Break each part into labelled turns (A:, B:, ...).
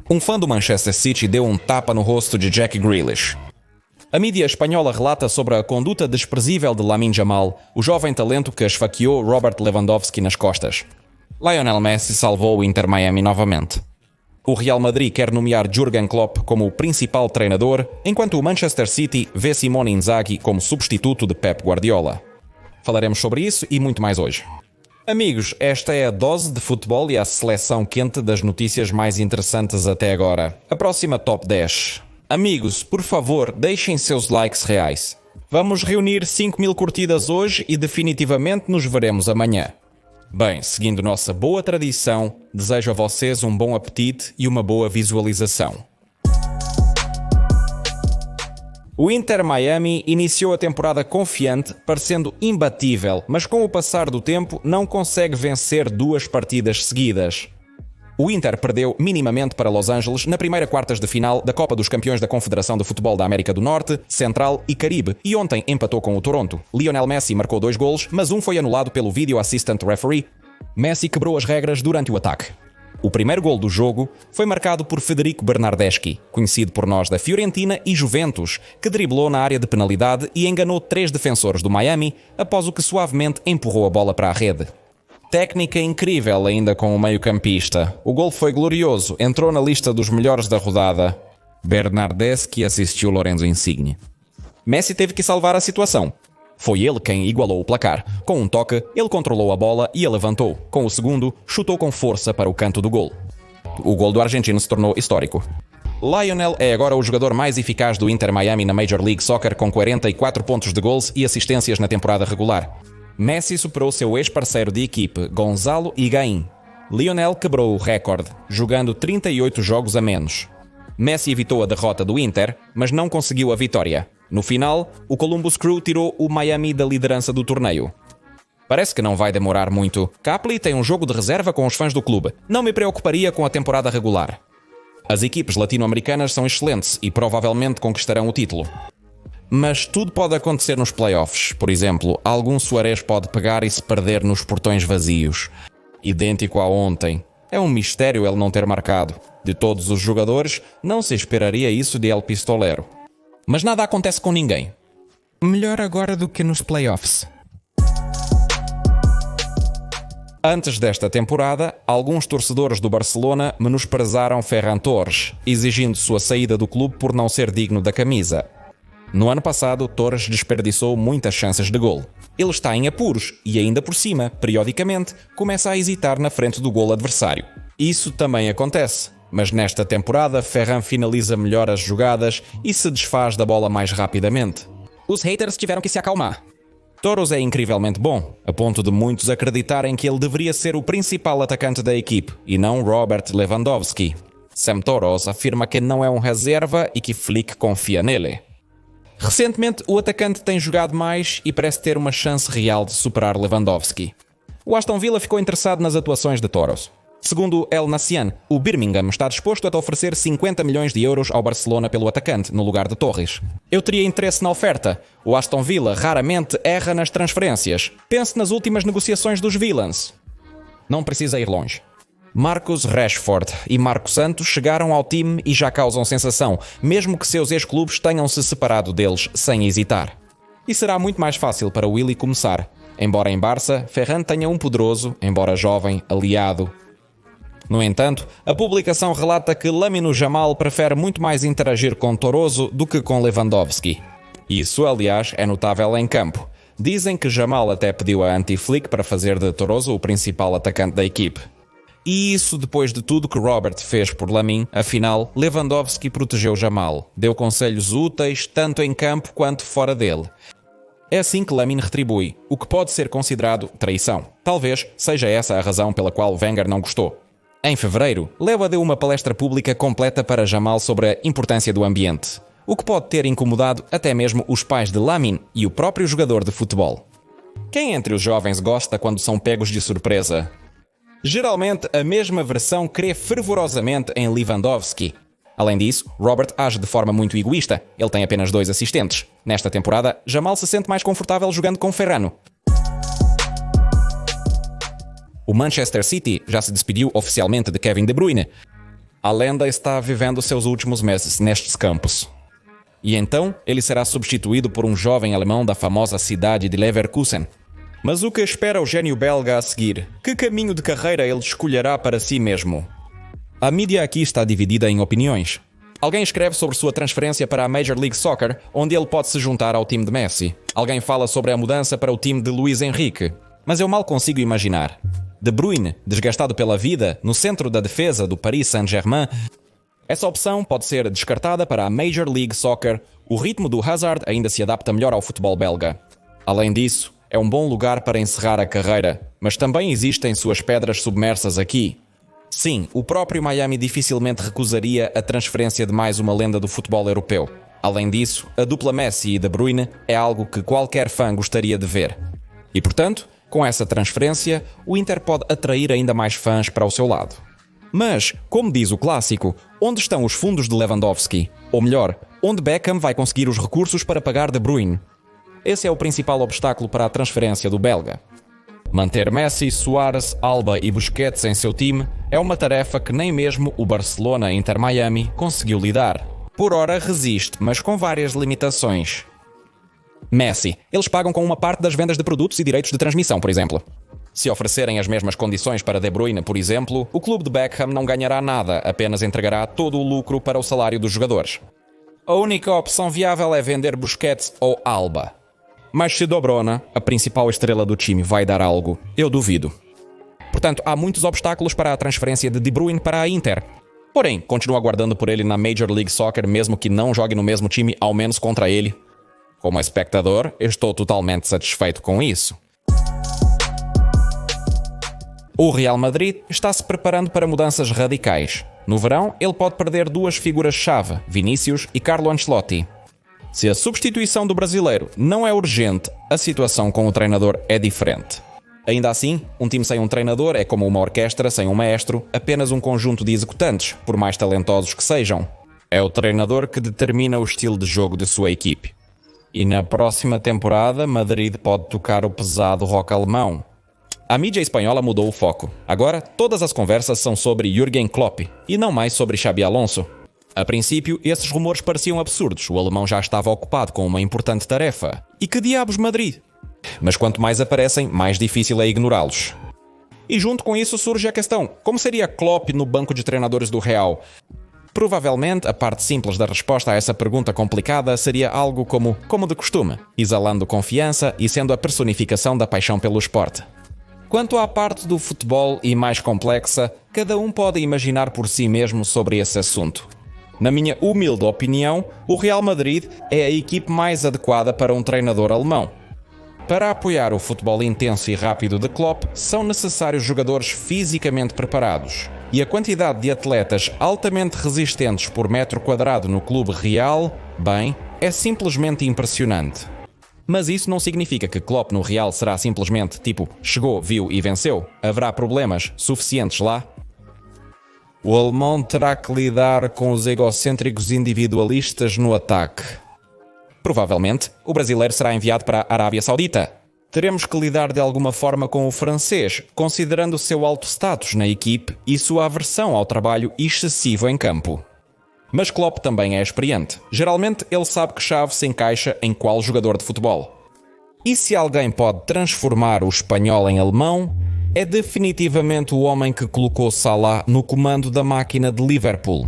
A: Um fã do Manchester City deu um tapa no rosto de Jack Grealish. A mídia espanhola relata sobre a conduta desprezível de Lamine Yamal, o jovem talento que esfaqueou Robert Lewandowski nas costas. Lionel Messi salvou o Inter Miami novamente. O Real Madrid quer nomear Jürgen Klopp como o principal treinador, enquanto o Manchester City vê Simone Inzaghi como substituto de Pep Guardiola. Falaremos sobre isso e muito mais hoje. Amigos, esta é a dose de futebol e a seleção quente das notícias mais interessantes até agora. A próxima Top 10. Amigos, por favor, deixem seus likes reais. Vamos reunir 5.000 curtidas hoje e definitivamente nos veremos amanhã. Bem, seguindo nossa boa tradição, desejo a vocês um bom apetite e uma boa visualização. O Inter Miami iniciou a temporada confiante, parecendo imbatível, mas com o passar do tempo não consegue vencer 2 partidas seguidas. O Inter perdeu minimamente para Los Angeles na primeira quartas de final da Copa dos Campeões da Confederação de Futebol da América do Norte, Central e Caribe e ontem empatou com o Toronto. Lionel Messi marcou 2 golos, mas um foi anulado pelo Video Assistant Referee. Messi quebrou as regras durante o ataque. O primeiro gol do jogo foi marcado por Federico Bernardeschi, conhecido por nós da Fiorentina e Juventus, que driblou na área de penalidade e enganou 3 defensores do Miami após o que suavemente empurrou a bola para a rede. Técnica incrível ainda com o meio-campista. O gol foi glorioso, entrou na lista dos melhores da rodada. Bernardeschi assistiu Lorenzo Insigne. Messi teve que salvar a situação. Foi ele quem igualou o placar. Com um toque, ele controlou a bola e a levantou. Com o segundo, chutou com força para o canto do gol. O gol do argentino se tornou histórico. Lionel é agora o jogador mais eficaz do Inter Miami na Major League Soccer com 44 pontos de gols e assistências na temporada regular. Messi superou seu ex-parceiro de equipe, Gonzalo Higuaín. Lionel quebrou o recorde, jogando 38 jogos a menos. Messi evitou a derrota do Inter, mas não conseguiu a vitória. No final, o Columbus Crew tirou o Miami da liderança do torneio. Parece que não vai demorar muito. Capli tem um jogo de reserva com os fãs do clube. Não me preocuparia com a temporada regular. As equipes latino-americanas são excelentes e provavelmente conquistarão o título. Mas tudo pode acontecer nos playoffs. Por exemplo, algum Suárez pode pegar e se perder nos portões vazios. Idêntico a ontem. É um mistério ele não ter marcado. De todos os jogadores, não se esperaria isso de El Pistolero. Mas nada acontece com ninguém. Melhor agora do que nos playoffs. Antes desta temporada, alguns torcedores do Barcelona menosprezaram Ferran Torres, exigindo sua saída do clube por não ser digno da camisa. No ano passado, Torres desperdiçou muitas chances de gol. Ele está em apuros e ainda por cima, periodicamente, começa a hesitar na frente do gol adversário. Isso também acontece, mas nesta temporada Ferran finaliza melhor as jogadas e se desfaz da bola mais rapidamente. Os haters tiveram que se acalmar. Torres é incrivelmente bom, a ponto de muitos acreditarem que ele deveria ser o principal atacante da equipe e não Robert Lewandowski. Sam Torres afirma que não é um reserva e que Flick confia nele. Recentemente, o atacante tem jogado mais e parece ter uma chance real de superar Lewandowski. O Aston Villa ficou interessado nas atuações de Torres. Segundo El Nacian, o Birmingham está disposto a oferecer 50 milhões de euros ao Barcelona pelo atacante, no lugar de Torres. Eu teria interesse na oferta. O Aston Villa raramente erra nas transferências. Pense nas últimas negociações dos Villains. Não precisa ir longe. Marcus Rashford e Marco Santos chegaram ao time e já causam sensação, mesmo que seus ex-clubes tenham se separado deles sem hesitar. E será muito mais fácil para Willy começar. Embora em Barça, Ferran tenha um poderoso, embora jovem, aliado. No entanto, a publicação relata que Lamine Yamal prefere muito mais interagir com Toroso do que com Lewandowski. Isso, aliás, é notável em campo. Dizem que Yamal até pediu a Anti-Flick para fazer de Toroso o principal atacante da equipe. E isso depois de tudo que Robert fez por Lamine, afinal, Lewandowski protegeu Yamal, deu conselhos úteis tanto em campo quanto fora dele. É assim que Lamine retribui, o que pode ser considerado traição. Talvez seja essa a razão pela qual Wenger não gostou. Em fevereiro, Lewa deu uma palestra pública completa para Yamal sobre a importância do ambiente, o que pode ter incomodado até mesmo os pais de Lamine e o próprio jogador de futebol. Quem entre os jovens gosta quando são pegos de surpresa? Geralmente, a mesma versão crê fervorosamente em Lewandowski. Além disso, Robert age de forma muito egoísta. Ele tem apenas 2 assistentes. Nesta temporada, Yamal se sente mais confortável jogando com Ferrano. O Manchester City já se despediu oficialmente de Kevin De Bruyne. A lenda está vivendo seus últimos meses nestes campos. E então, ele será substituído por um jovem alemão da famosa cidade de Leverkusen. Mas o que espera o gênio belga a seguir? Que caminho de carreira ele escolherá para si mesmo? A mídia aqui está dividida em opiniões. Alguém escreve sobre sua transferência para a Major League Soccer, onde ele pode se juntar ao time de Messi. Alguém fala sobre a mudança para o time de Luís Henrique. Mas eu mal consigo imaginar. De Bruyne, desgastado pela vida, no centro da defesa do Paris Saint-Germain. Essa opção pode ser descartada para a Major League Soccer. O ritmo do Hazard ainda se adapta melhor ao futebol belga. Além disso, é um bom lugar para encerrar a carreira, mas também existem suas pedras submersas aqui. Sim, o próprio Miami dificilmente recusaria a transferência de mais uma lenda do futebol europeu. Além disso, a dupla Messi e De Bruyne é algo que qualquer fã gostaria de ver. E portanto, com essa transferência, o Inter pode atrair ainda mais fãs para o seu lado. Mas, como diz o clássico, onde estão os fundos de Lewandowski? Ou melhor, onde Beckham vai conseguir os recursos para pagar De Bruyne? Esse é o principal obstáculo para a transferência do belga. Manter Messi, Suárez, Alba e Busquets em seu time é uma tarefa que nem mesmo o Barcelona Inter Miami conseguiu lidar. Por ora resiste, mas com várias limitações. Messi. Eles pagam com uma parte das vendas de produtos e direitos de transmissão, por exemplo. Se oferecerem as mesmas condições para De Bruyne, por exemplo, o clube de Beckham não ganhará nada, apenas entregará todo o lucro para o salário dos jogadores. A única opção viável é vender Busquets ou Alba. Mas se Dobrona, a principal estrela do time, vai dar algo, eu duvido. Portanto, há muitos obstáculos para a transferência de De Bruyne para a Inter. Porém, continuo aguardando por ele na Major League Soccer, mesmo que não jogue no mesmo time, ao menos contra ele. Como espectador, estou totalmente satisfeito com isso. O Real Madrid está se preparando para mudanças radicais. No verão, ele pode perder duas figuras-chave, Vinícius e Carlo Ancelotti. Se a substituição do brasileiro não é urgente, a situação com o treinador é diferente. Ainda assim, um time sem um treinador é como uma orquestra sem um maestro, apenas um conjunto de executantes, por mais talentosos que sejam. É o treinador que determina o estilo de jogo de sua equipe. E na próxima temporada, Madrid pode tocar o pesado rock alemão. A mídia espanhola mudou o foco. Agora, todas as conversas são sobre Jürgen Klopp, e não mais sobre Xabi Alonso. A princípio, esses rumores pareciam absurdos. O alemão já estava ocupado com uma importante tarefa. E que diabos Madrid? Mas quanto mais aparecem, mais difícil é ignorá-los. E junto com isso surge a questão: como seria Klopp no banco de treinadores do Real? Provavelmente, a parte simples da resposta a essa pergunta complicada seria algo como de costume, exalando confiança e sendo a personificação da paixão pelo esporte. Quanto à parte do futebol e mais complexa, cada um pode imaginar por si mesmo sobre esse assunto. Na minha humilde opinião, o Real Madrid é a equipe mais adequada para um treinador alemão. Para apoiar o futebol intenso e rápido de Klopp, são necessários jogadores fisicamente preparados. E a quantidade de atletas altamente resistentes por metro quadrado no clube real, bem, é simplesmente impressionante. Mas isso não significa que Klopp no Real será simplesmente tipo, chegou, viu e venceu. Haverá problemas suficientes lá? O alemão terá que lidar com os egocêntricos individualistas no ataque. Provavelmente, o brasileiro será enviado para a Arábia Saudita. Teremos que lidar de alguma forma com o francês, considerando o seu alto status na equipe e sua aversão ao trabalho excessivo em campo. Mas Klopp também é experiente. Geralmente, ele sabe que chave se encaixa em qual jogador de futebol. E se alguém pode transformar o espanhol em alemão, é definitivamente o homem que colocou Salah no comando da máquina de Liverpool.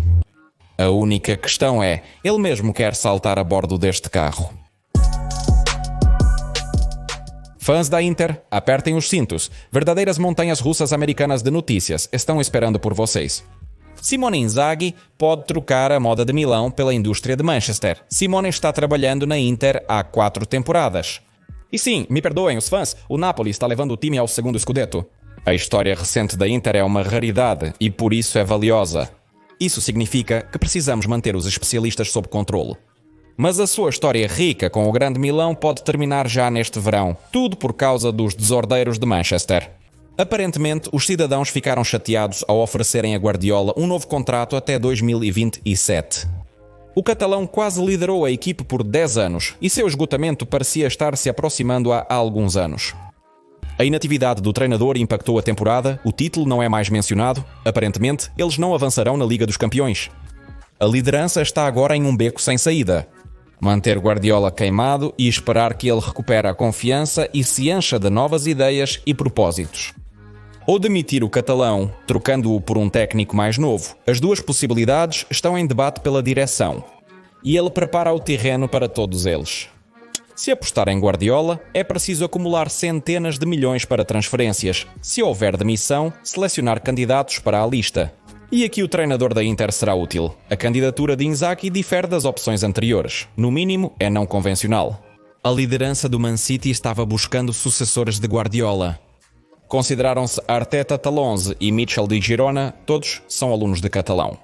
A: A única questão é, ele mesmo quer saltar a bordo deste carro. Fãs da Inter, apertem os cintos. Verdadeiras montanhas russas americanas de notícias estão esperando por vocês. Simone Inzaghi pode trocar a moda de Milão pela indústria de Manchester. Simone está trabalhando na Inter há 4 temporadas. E sim, me perdoem os fãs, o Napoli está levando o time ao segundo Scudetto. A história recente da Inter é uma raridade e por isso é valiosa. Isso significa que precisamos manter os especialistas sob controle. Mas a sua história rica com o Grande Milão pode terminar já neste verão, tudo por causa dos desordeiros de Manchester. Aparentemente, os cidadãos ficaram chateados ao oferecerem a Guardiola um novo contrato até 2027. O catalão quase liderou a equipe por 10 anos e seu esgotamento parecia estar se aproximando há alguns anos. A inatividade do treinador impactou a temporada, o título não é mais mencionado, aparentemente eles não avançarão na Liga dos Campeões. A liderança está agora em um beco sem saída. Manter Guardiola queimado e esperar que ele recupere a confiança e se encha de novas ideias e propósitos. Ou demitir o catalão, trocando-o por um técnico mais novo. As duas possibilidades estão em debate pela direção. E ele prepara o terreno para todos eles. Se apostar em Guardiola, é preciso acumular centenas de milhões para transferências. Se houver demissão, selecionar candidatos para a lista. E aqui o treinador da Inter será útil. A candidatura de Inzaghi difere das opções anteriores. No mínimo, é não convencional. A liderança do Man City estava buscando sucessores de Guardiola. Consideraram-se Arteta Talonze e Mitchell de Girona, todos são alunos de catalão.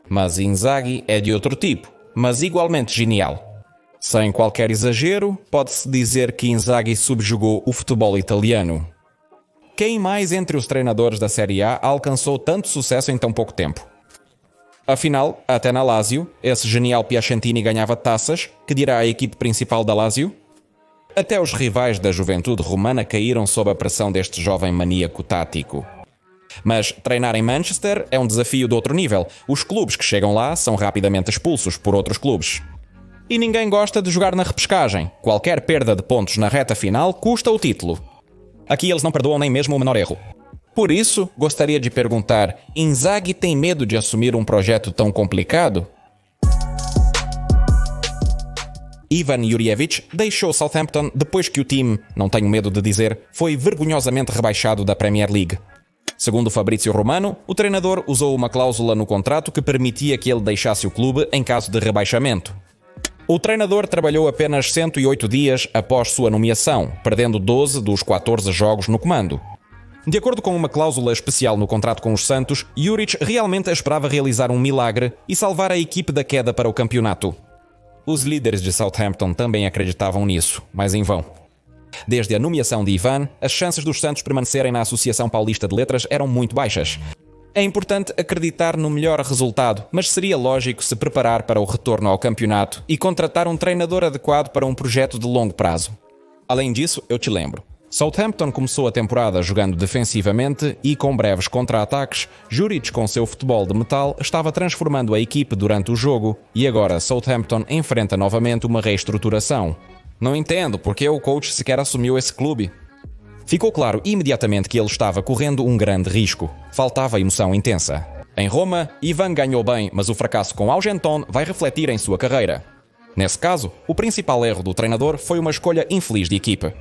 A: Mas Inzaghi é de outro tipo, mas igualmente genial. Sem qualquer exagero, pode-se dizer que Inzaghi subjugou o futebol italiano. Quem mais entre os treinadores da Série A alcançou tanto sucesso em tão pouco tempo? Afinal, até na Lazio, esse genial Piacentini ganhava taças, que dirá a equipe principal da Lazio? Até os rivais da juventude romana caíram sob a pressão deste jovem maníaco tático. Mas treinar em Manchester é um desafio de outro nível. Os clubes que chegam lá são rapidamente expulsos por outros clubes. E ninguém gosta de jogar na repescagem. Qualquer perda de pontos na reta final custa o título. Aqui eles não perdoam nem mesmo o menor erro. Por isso, gostaria de perguntar: Inzaghi tem medo de assumir um projeto tão complicado? Ivan Jurjevic deixou Southampton depois que o time, não tenho medo de dizer, foi vergonhosamente rebaixado da Premier League. Segundo Fabrizio Romano, o treinador usou uma cláusula no contrato que permitia que ele deixasse o clube em caso de rebaixamento. O treinador trabalhou apenas 108 dias após sua nomeação, perdendo 12 dos 14 jogos no comando. De acordo com uma cláusula especial no contrato com os Santos, Juric realmente esperava realizar um milagre e salvar a equipe da queda para o campeonato. Os líderes de Southampton também acreditavam nisso, mas em vão. Desde a nomeação de Ivan, as chances dos Santos permanecerem na Associação Paulista de Letras eram muito baixas. É importante acreditar no melhor resultado, mas seria lógico se preparar para o retorno ao campeonato e contratar um treinador adequado para um projeto de longo prazo. Além disso, eu te lembro, Southampton começou a temporada jogando defensivamente e com breves contra-ataques. Juric, com seu futebol de metal, estava transformando a equipe durante o jogo e agora Southampton enfrenta novamente uma reestruturação. Não entendo porque o coach sequer assumiu esse clube. Ficou claro imediatamente que ele estava correndo um grande risco. Faltava emoção intensa. Em Roma, Ivan ganhou bem, mas o fracasso com Argenton vai refletir em sua carreira. Nesse caso, o principal erro do treinador foi uma escolha infeliz de equipe.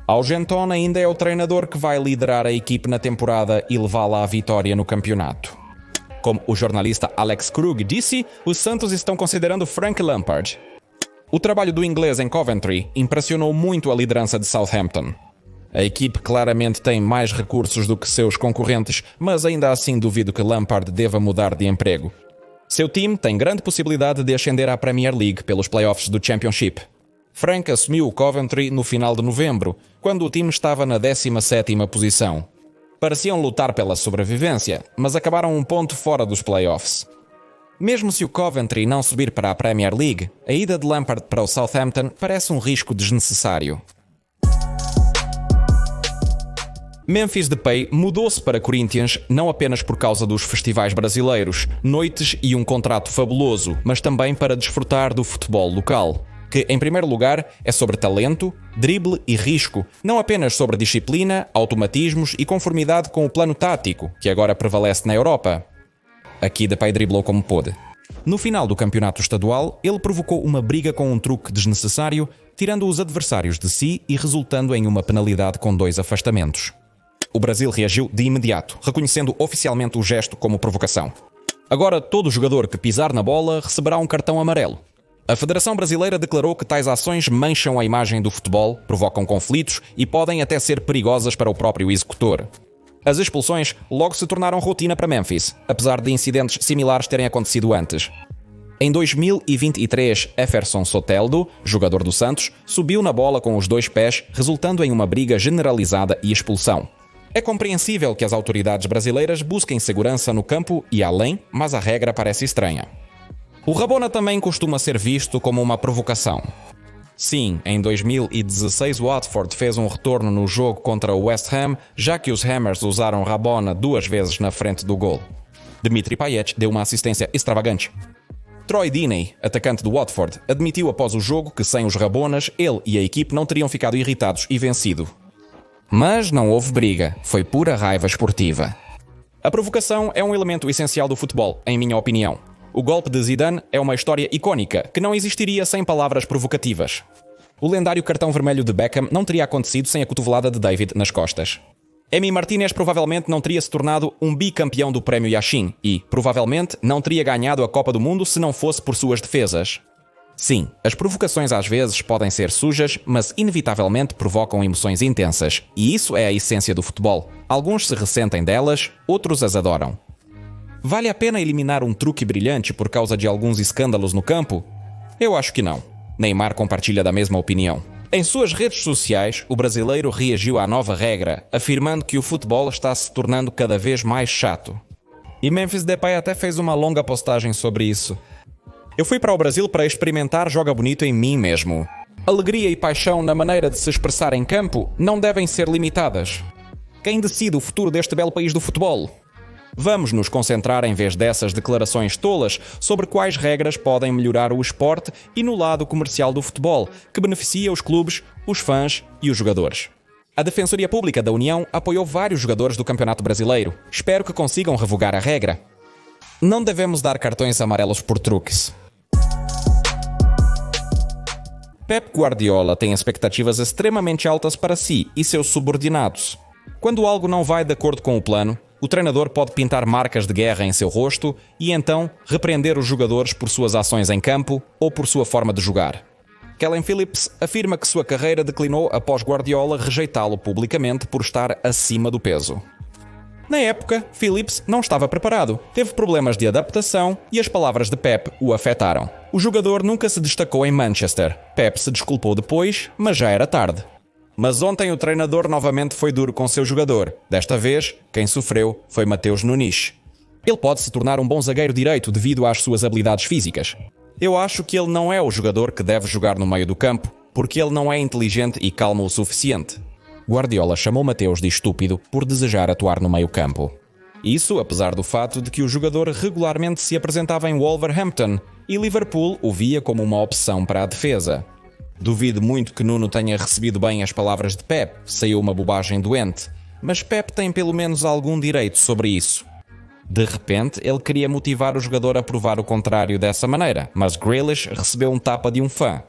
A: Argenton ainda é o treinador que vai liderar a equipe na temporada e levá-la à vitória no campeonato. Como o jornalista Alex Krug disse, os Santos estão considerando Frank Lampard. O trabalho do inglês em Coventry impressionou muito a liderança de Southampton. A equipe claramente tem mais recursos do que seus concorrentes, mas ainda assim duvido que Lampard deva mudar de emprego. Seu time tem grande possibilidade de ascender à Premier League pelos playoffs do Championship. Frank assumiu o Coventry no final de novembro, quando o time estava na 17ª posição. Pareciam lutar pela sobrevivência, mas acabaram um ponto fora dos playoffs. Mesmo se o Coventry não subir para a Premier League, a ida de Lampard para o Southampton parece um risco desnecessário. Memphis Depay mudou-se para Corinthians não apenas por causa dos festivais brasileiros, noites e um contrato fabuloso, mas também para desfrutar do futebol local, que, em primeiro lugar, é sobre talento, drible e risco, não apenas sobre disciplina, automatismos e conformidade com o plano tático, que agora prevalece na Europa. Aqui Depay driblou como pôde. No final do campeonato estadual, ele provocou uma briga com um truque desnecessário, tirando os adversários de si e resultando em uma penalidade com 2 afastamentos. O Brasil reagiu de imediato, reconhecendo oficialmente o gesto como provocação. Agora, todo jogador que pisar na bola receberá um cartão amarelo. A Federação Brasileira declarou que tais ações mancham a imagem do futebol, provocam conflitos e podem até ser perigosas para o próprio executor. As expulsões logo se tornaram rotina para Memphis, apesar de incidentes similares terem acontecido antes. Em 2023, Efferson Soteldo, jogador do Santos, subiu na bola com os 2 pés, resultando em uma briga generalizada e expulsão. É compreensível que as autoridades brasileiras busquem segurança no campo e além, mas a regra parece estranha. O Rabona também costuma ser visto como uma provocação. Sim, em 2016 o Watford fez um retorno no jogo contra o West Ham, já que os Hammers usaram Rabona 2 vezes na frente do gol. Dmitry Payet deu uma assistência extravagante. Troy Deeney, atacante do Watford, admitiu após o jogo que sem os Rabonas, ele e a equipe não teriam ficado irritados e vencido. Mas não houve briga, foi pura raiva esportiva. A provocação é um elemento essencial do futebol, em minha opinião. O golpe de Zidane é uma história icónica que não existiria sem palavras provocativas. O lendário cartão vermelho de Beckham não teria acontecido sem a cotovelada de David nas costas. Emi Martínez provavelmente não teria se tornado um bicampeão do Prémio Yashin e, provavelmente, não teria ganhado a Copa do Mundo se não fosse por suas defesas. Sim, as provocações às vezes podem ser sujas, mas inevitavelmente provocam emoções intensas. E isso é a essência do futebol. Alguns se ressentem delas, outros as adoram. Vale a pena eliminar um truque brilhante por causa de alguns escândalos no campo? Eu acho que não. Neymar compartilha da mesma opinião. Em suas redes sociais, o brasileiro reagiu à nova regra, afirmando que o futebol está se tornando cada vez mais chato. E Memphis Depay até fez uma longa postagem sobre isso. Eu fui para o Brasil para experimentar joga bonito em mim mesmo. Alegria e paixão na maneira de se expressar em campo não devem ser limitadas. Quem decide o futuro deste belo país do futebol? Vamos nos concentrar, em vez dessas declarações tolas, sobre quais regras podem melhorar o esporte e no lado comercial do futebol, que beneficia os clubes, os fãs e os jogadores. A Defensoria Pública da União apoiou vários jogadores do Campeonato Brasileiro. Espero que consigam revogar a regra. Não devemos dar cartões amarelos por truques. Pep Guardiola tem expectativas extremamente altas para si e seus subordinados. Quando algo não vai de acordo com o plano, o treinador pode pintar marcas de guerra em seu rosto e então repreender os jogadores por suas ações em campo ou por sua forma de jogar. Kellen Phillips afirma que sua carreira declinou após Guardiola rejeitá-lo publicamente por estar acima do peso. Na época, Phillips não estava preparado, teve problemas de adaptação e as palavras de Pep o afetaram. O jogador nunca se destacou em Manchester. Pep se desculpou depois, mas já era tarde. Mas ontem o treinador novamente foi duro com seu jogador. Desta vez, quem sofreu foi Mateus Nunes. Ele pode se tornar um bom zagueiro direito devido às suas habilidades físicas. Eu acho que ele não é o jogador que deve jogar no meio do campo, porque ele não é inteligente e calmo o suficiente. Guardiola chamou Mateus de estúpido por desejar atuar no meio campo. Isso apesar do fato de que o jogador regularmente se apresentava em Wolverhampton e Liverpool o via como uma opção para a defesa. Duvido muito que Nuno tenha recebido bem as palavras de Pep, saiu uma bobagem doente. Mas Pep tem pelo menos algum direito sobre isso. De repente, ele queria motivar o jogador a provar o contrário dessa maneira, mas Grealish recebeu um tapa de um fã.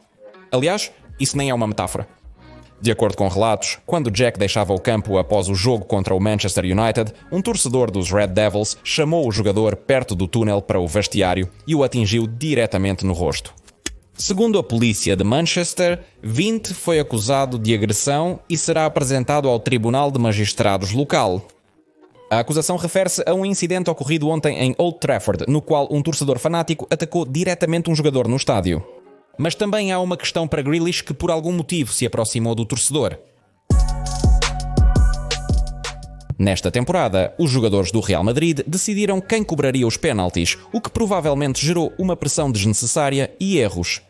A: Aliás, isso nem é uma metáfora. De acordo com relatos, quando Jack deixava o campo após o jogo contra o Manchester United, um torcedor dos Red Devils chamou o jogador perto do túnel para o vestiário e o atingiu diretamente no rosto. Segundo a polícia de Manchester, Vint foi acusado de agressão e será apresentado ao Tribunal de Magistrados local. A acusação refere-se a um incidente ocorrido ontem em Old Trafford, no qual um torcedor fanático atacou diretamente um jogador no estádio. Mas também há uma questão para Grealish que por algum motivo se aproximou do torcedor. Nesta temporada, os jogadores do Real Madrid decidiram quem cobraria os pénaltis, o que provavelmente gerou uma pressão desnecessária e erros.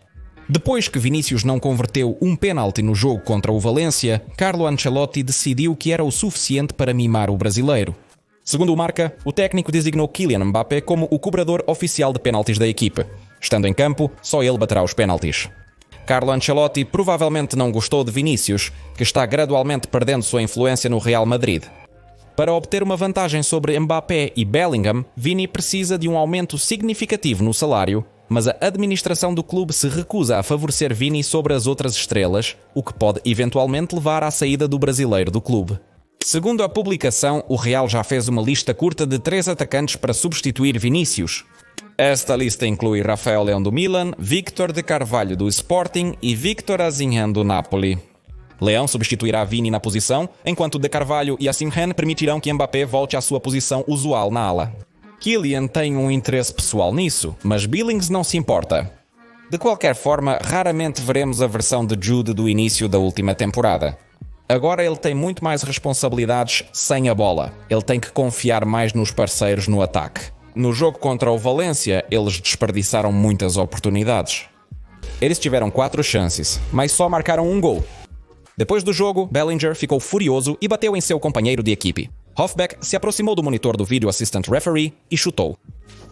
A: Depois que Vinícius não converteu um pénalti no jogo contra o Valência, Carlo Ancelotti decidiu que era o suficiente para mimar o brasileiro. Segundo o Marca, o técnico designou Kylian Mbappé como o cobrador oficial de pénaltis da equipe. Estando em campo, só ele baterá os pénaltis. Carlo Ancelotti provavelmente não gostou de Vinícius, que está gradualmente perdendo sua influência no Real Madrid. Para obter uma vantagem sobre Mbappé e Bellingham, Vini precisa de um aumento significativo no salário, mas a administração do clube se recusa a favorecer Vini sobre as outras estrelas, o que pode eventualmente levar à saída do brasileiro do clube. Segundo a publicação, o Real já fez uma lista curta de 3 atacantes para substituir Vinícius. Esta lista inclui Rafael Leão do Milan, Víctor de Carvalho do Sporting e Victor Osimhen do Napoli. Leão substituirá Vini na posição, enquanto De Carvalho e Osimhen permitirão que Mbappé volte à sua posição usual na ala. Kylian tem um interesse pessoal nisso, mas Billings não se importa. De qualquer forma, raramente veremos a versão de Jude do início da última temporada. Agora ele tem muito mais responsabilidades sem a bola. Ele tem que confiar mais nos parceiros no ataque. No jogo contra o Valência, eles desperdiçaram muitas oportunidades. Eles tiveram 4 chances, mas só marcaram um gol. Depois do jogo, Bellinger ficou furioso e bateu em seu companheiro de equipe. Hofbeck se aproximou do monitor do Video Assistant Referee e chutou.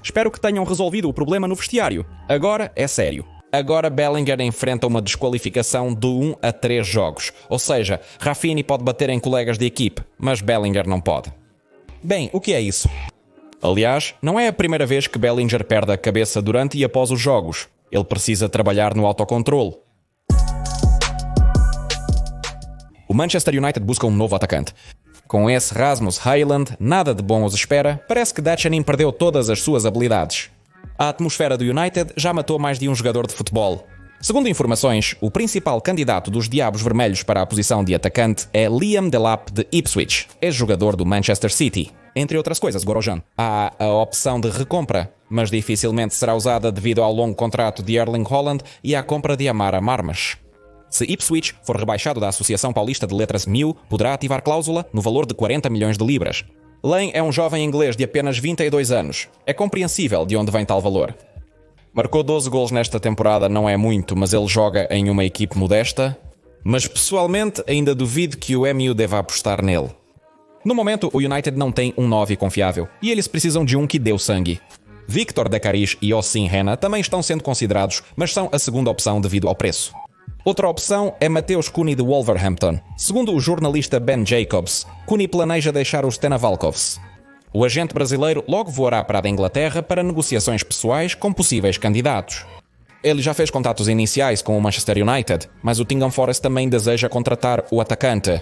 A: Espero que tenham resolvido o problema no vestiário. Agora é sério. Agora Bellinger enfrenta uma desqualificação de 1 a 3 jogos. Ou seja, Rafinha pode bater em colegas de equipe, mas Bellinger não pode. Bem, o que é isso? Aliás, não é a primeira vez que Bellinger perde a cabeça durante e após os jogos. Ele precisa trabalhar no autocontrole. O Manchester United busca um novo atacante. Com esse Rasmus Højlund, nada de bom os espera, parece que Dechanin perdeu todas as suas habilidades. A atmosfera do United já matou mais de um jogador de futebol. Segundo informações, o principal candidato dos Diabos Vermelhos para a posição de atacante é Liam Delap de Ipswich, ex-jogador do Manchester City. Entre outras coisas, Gorojan. Há a opção de recompra, mas dificilmente será usada devido ao longo contrato de Erling Haaland e à compra de Amara Marmas. Se Ipswich for rebaixado da Associação Paulista de Letras MIU, poderá ativar cláusula no valor de 40 milhões de libras. Lane é um jovem inglês de apenas 22 anos. É compreensível de onde vem tal valor. Marcou 12 gols nesta temporada, não é muito, mas ele joga em uma equipe modesta. Mas pessoalmente ainda duvido que o MU deva apostar nele. No momento, o United não tem um 9 confiável, e eles precisam de um que deu sangue. Victor Dekarish e Osin Rena também estão sendo considerados, mas são a segunda opção devido ao preço. Outra opção é Mateus Cunha de Wolverhampton. Segundo o jornalista Ben Jacobs, Cunha planeja deixar os Stena Valkovs. O agente brasileiro logo voará para a Inglaterra para negociações pessoais com possíveis candidatos. Ele já fez contatos iniciais com o Manchester United, mas o Nottingham Forest também deseja contratar o atacante.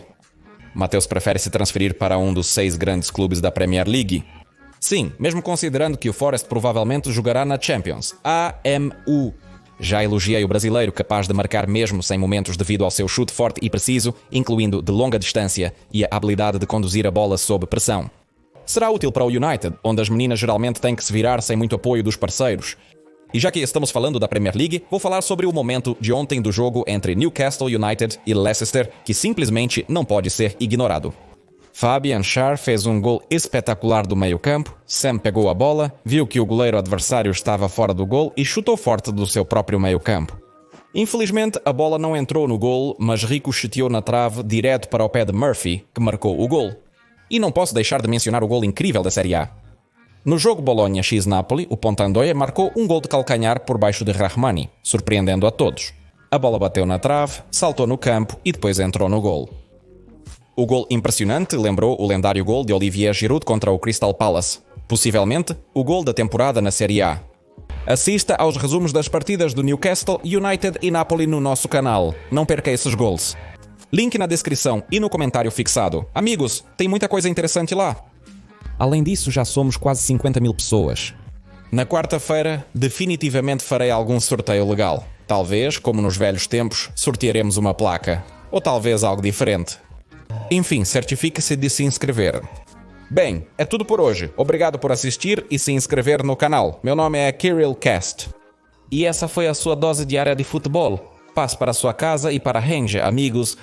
A: Mateus prefere se transferir para um dos 6 grandes clubes da Premier League. Sim, mesmo considerando que o Forest provavelmente jogará na Champions, AMU. Já elogiei o brasileiro, capaz de marcar mesmo sem momentos devido ao seu chute forte e preciso, incluindo de longa distância e a habilidade de conduzir a bola sob pressão. Será útil para o United, onde as meninas geralmente têm que se virar sem muito apoio dos parceiros. E já que estamos falando da Premier League, vou falar sobre o momento de ontem do jogo entre Newcastle United e Leicester, que simplesmente não pode ser ignorado. Fabian Schär fez um gol espetacular do meio-campo, Sam pegou a bola, viu que o goleiro adversário estava fora do gol e chutou forte do seu próprio meio-campo. Infelizmente, a bola não entrou no gol, mas ricocheteou na trave direto para o pé de Murphy, que marcou o gol. E não posso deixar de mencionar o gol incrível da Série A. No jogo Bologna x Napoli, o Pontandoia marcou um gol de calcanhar por baixo de Rahmani, surpreendendo a todos. A bola bateu na trave, saltou no campo e depois entrou no gol. O gol impressionante lembrou o lendário gol de Olivier Giroud contra o Crystal Palace, possivelmente o gol da temporada na Série A. Assista aos resumos das partidas do Newcastle, United e Napoli no nosso canal. Não perca esses gols. Link na descrição e no comentário fixado. Amigos, tem muita coisa interessante lá. Além disso, já somos quase 50 mil pessoas. Na quarta-feira, definitivamente farei algum sorteio legal. Talvez, como nos velhos tempos, sortearemos uma placa. Ou talvez algo diferente. Enfim, certifique-se de se inscrever. Bem, é tudo por hoje. Obrigado por assistir e se inscrever no canal. Meu nome é Kirill Cast. E essa foi a sua dose diária de futebol. Passe para a sua casa e para a Range, amigos,